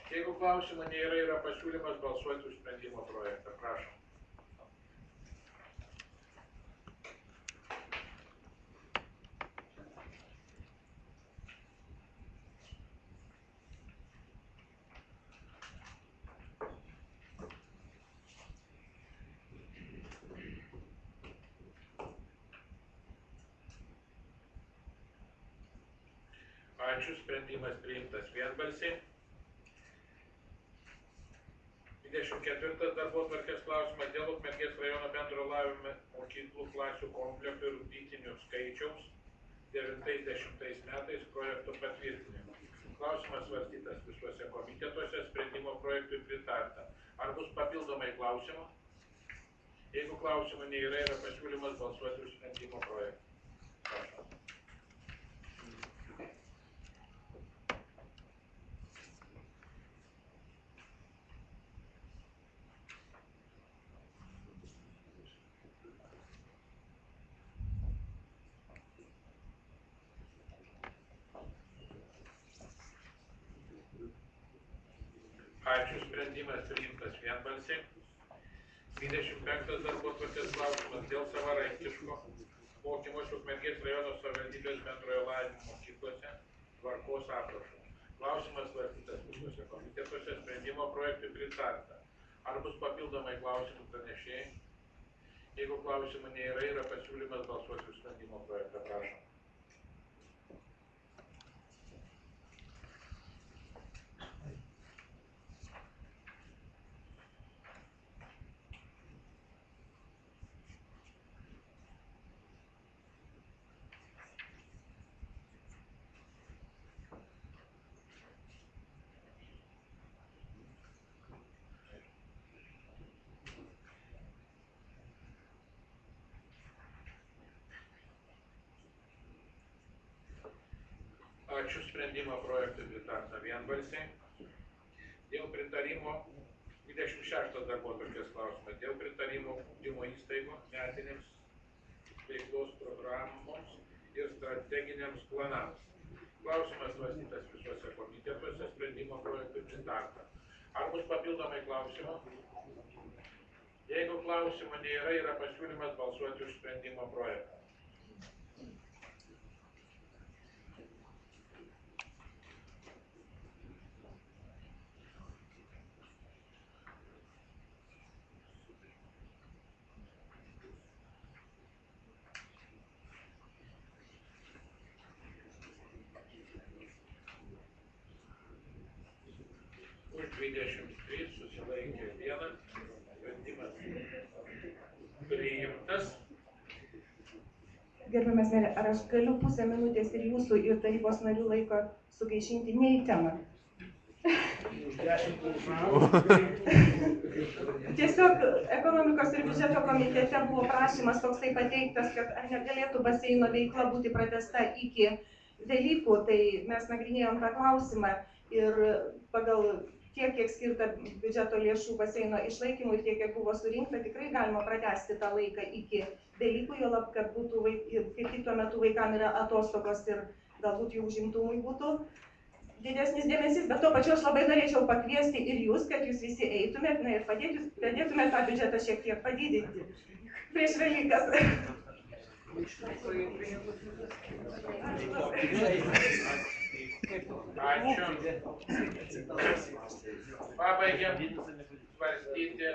Jeigu klausimų nėra, yra pasiūlymas balsuoti už sprendimo projektą. Prašom. Ačiū, sprendimas priimtas vienbalsiai. 24 darbotvarkės klausimas dėl Ukmergės rajono bendro lavinimo mokyklų klasių komplektų ir ugdytinių skaičiaus 90 metais projekto patvirtinimo. Klausimas svarstytas visuose komitetuose, sprendimo projektui pritarta. Ar bus papildomai klausimų? Jeigu klausimų nėra, yra pasiūlymas balsuoti už sprendimo projektą. Prašau. Ačiū, sprendimas priimtas vienbalsiai. 25 darbotvarkės klausimas dėl savarankiško mokymosi Ukmergės rajono savivaldybės bendrojo lavinimo mokyklose tvarkos aprašo. Klausimas svarstytas visuose komitetuose, sprendimo projektui pritarta. Ar bus papildomai klausimų pranešėjai? Jeigu klausimų nėra, yra pasiūlymas balsuoti už sprendimo projektą. Prašom. Ačiū, sprendimo projektui pritarta vienbalsiai. Dėl pritarimo 26 darbotvarkės klausimas. Dėl pritarimo ugdymo įstaigų metinėms veiklos programoms ir strateginiams planams. Klausimas svarstytas visuose komitetuose, sprendimo projektui pritarta. Ar bus papildomai klausimų? Jeigu klausimų nėra, yra pasiūlymas balsuoti už sprendimo projektą. Už 23 susilaikė 1, sprendimas priimtas. Gerbiamas merė, ar aš galiu pusę minutės ir jūsų ir tarybos narių laiko sugaišinti ne į temą? Tiesiog ekonomikos ir biudžeto komitete buvo prašymas toksai pateiktas, kad ar negalėtų baseino veikla būti pratęsta iki Velykų, tai mes nagrinėjom tą klausimą ir pagal tiek, kiek skirta biudžeto lėšų baseino išlaikymui ir tiek, kiek buvo surinkta, tikrai galima pratęsti tą laiką iki Velykų, juolab, kad būtų kaip tik tuo metu vaikam yra atostogos ir galbūt jų užimtumui būtų didesnis dėmesys, bet tuo pačiu aš labai norėčiau pakviesti ir jūs, kad jūs visi eitumėt ir padėtumėt tą biudžetą šiek tiek padidinti prieš Velykas. Ačiū. Pabaigiam svarstyti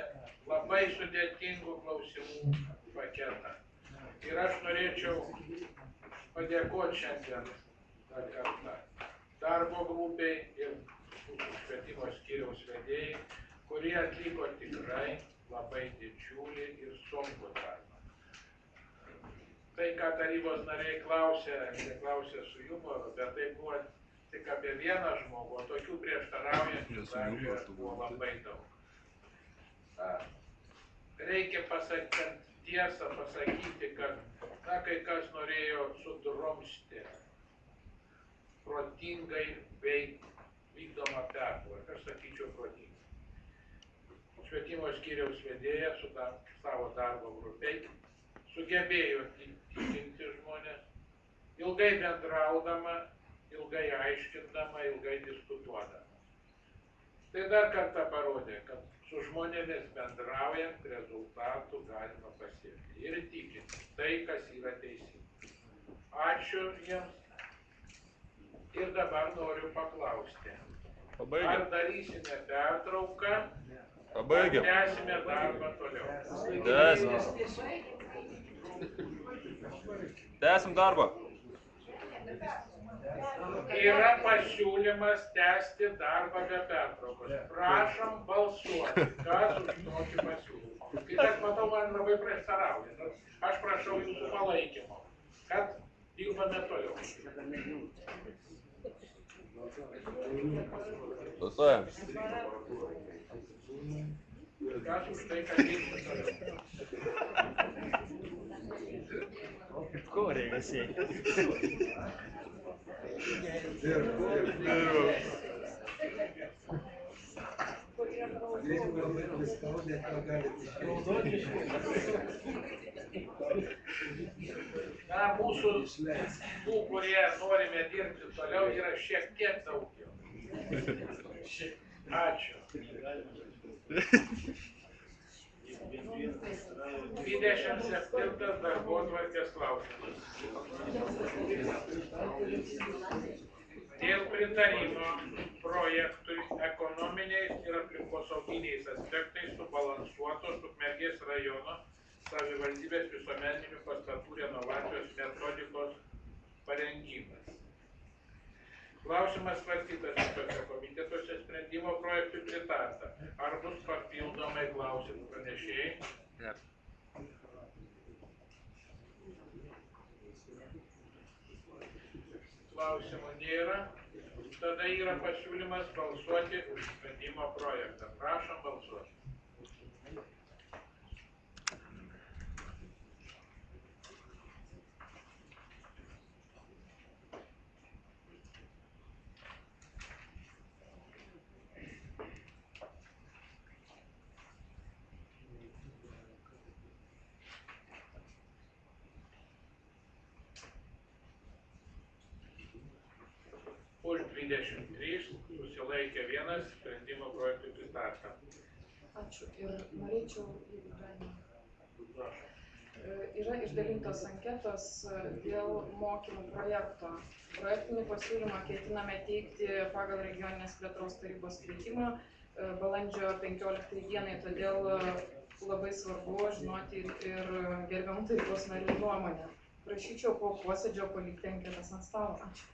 labai sudėtingų klausimų paketą. Ir aš norėčiau padėkoti šiandien dar kartą darbo grupiai ir švietimo skyriaus vedėjai, kurie atliko tikrai labai didžiulį ir sunkų darbą. Tai, ką tarybos nariai klausė, neklausė su jumoru, bet tai buvo tik apie vieną žmogų, o tokių prieštaraujančių pradžioje buvo labai daug. Reikia tiesą pasakyti, kad kai kas norėjo sudrumsti protingai vykdomą pertvarką, aš sakyčiau protingai. Švietimo skyriaus vedėja su savo darbo grupiai sugebėjo tikinti žmonės, ilgai bendraudama, ilgai aiškindama, ilgai diskutuodama. Tai dar kartą parodė, kad su žmonėmis bendraujant rezultatų galima pasiekti ir įtikinti tai, kas yra teisinga. Ačiū jiems. Ir dabar noriu paklausti. Ar darysime pertrauką, ar tęsime darbą toliau? Tęsim darbą. Yra pasiūlymas tęsti darbą be pertraukos. Prašom balsuoti, kas už tokį pasiūlymą. Kitas, matau, man labai prieštarauja. Aš prašau jūsų palaikymo, kad dirbame toliau. Balsuojam. Kas už tai, kad dirbame toliau? Ko reikia siekti? Na, mūsų tų, kurie norime dirbti toliau, yra šiek tiek daugiau. Ačiū. 27 darbotvarkės klausimas. Dėl pritarimo projektui ekonominiais ir aplinkosauginiais aspektais subalansuotos Ukmergės rajono savivaldybės visuomeninių pastatų renovacijos metodikos parengimas. Klausimas svarstytas šitose komitetuose, sprendimo projektui pritarta. Ar bus papildomai klausimų pranešėjai? Ne. Klausimų nėra. Tada yra pasiūlymas balsuoti už sprendimo projektą. Prašom balsuoti. Už 23, susilaikė 1, sprendimo projektui pritarta. Ačiū. Ir norėčiau, jeigu galima, yra išdalintos anketos dėl mokymų projekto. Projektinį pasiūlymą ketiname teikti pagal regioninės plėtros tarybos kvietimą balandžio 15 dienai, todėl labai svarbu žinoti ir gerbiamų tarybos narių nuomonę. Prašyčiau po posėdžio palikti anketas ant stalo. Ačiū.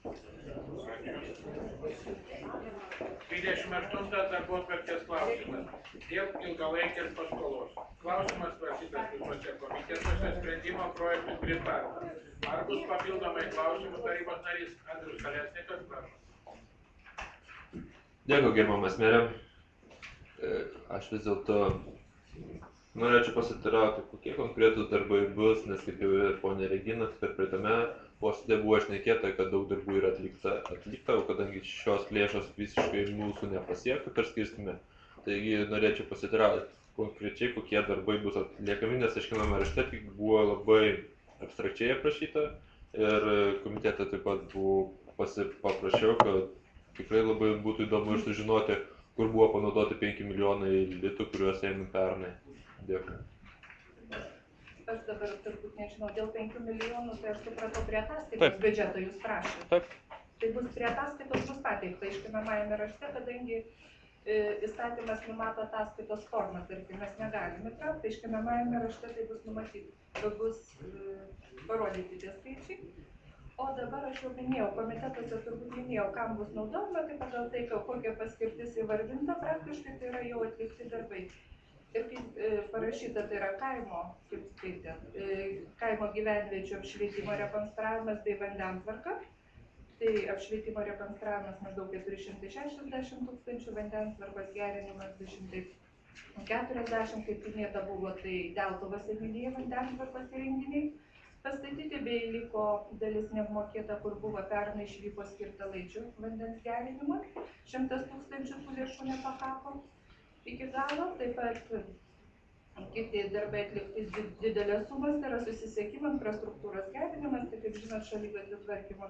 28 darbotvarkės klausimas. Dėl ilgalaikės paskolos. Klausimas svarstytas visuose komitetuose, sprendimo projektui pritarta. Ar bus papildomai klausimų tarybos narys Andrius Kalesnikas, prašom. Dėkui, gerbiamas merė. Aš vis dėlto norėčiau pasitirauti, kokie konkretūs darbai bus, nes kaip jau ponė Regina, kad praeitame posėdėje buvo šnekėta, kad daug darbų yra atlikta, o kadangi šios lėšos visiškai mūsų nepasiektų per skirstymę, taigi norėčiau pasitirauti konkrečiai, kokie darbai bus atliekami, nes aiškiname rašte tik buvo labai abstrakčiai aprašyta ir komitete taip pat paprašiau, kad tikrai labai būtų įdomu sužinoti, kur buvo panaudoti 5 milijonai litų, kuriuos ėmėm pernai. Dėkui. Aš dabar turbūt nežinau, dėl 5 milijonų, tai aš supratau, prie ataskaitos biudžeto jūs prašėte. Taip. Tai bus prie ataskaitos bus pateikta aiškinamajame rašte, kadangi įstatymas numato ataskaitos formą, tarkim, mes negalime įtraukti, aiškinamajame rašte tai bus numatyti, kad bus parodyti tie skaičiai. O dabar aš jau minėjau, komitetuose turbūt minėjau, kam bus naudojama, tai pagal tai, kokia paskirtis įvardinta, praktiškai tai yra jau atlikti darbai. Ir kaip parašyta, tai yra kaimo, kaip skaitė, kaimo gyvenviečių apšvietimo rekonstravimas bei vandentvarka. Tai apšvietimo rekonstravimas maždaug 460 tūkstančių, vandentvarkos gerinimas 240, kaip minėta buvo, tai Deltuvos seniūnija vandentvarkos įrenginiai pastatyti, bei liko dalis neapmokėta, kur buvo pernai išvyko skirta Laičių vandens gerinimui, 100 tūkstančių tų lėšų nepakako iki galo, taip pat kiti darbai atlikti didelės sumas, tai yra susisiekimo infrastruktūros gerinimas, tai kaip žinot, šaligatvių tvarkymo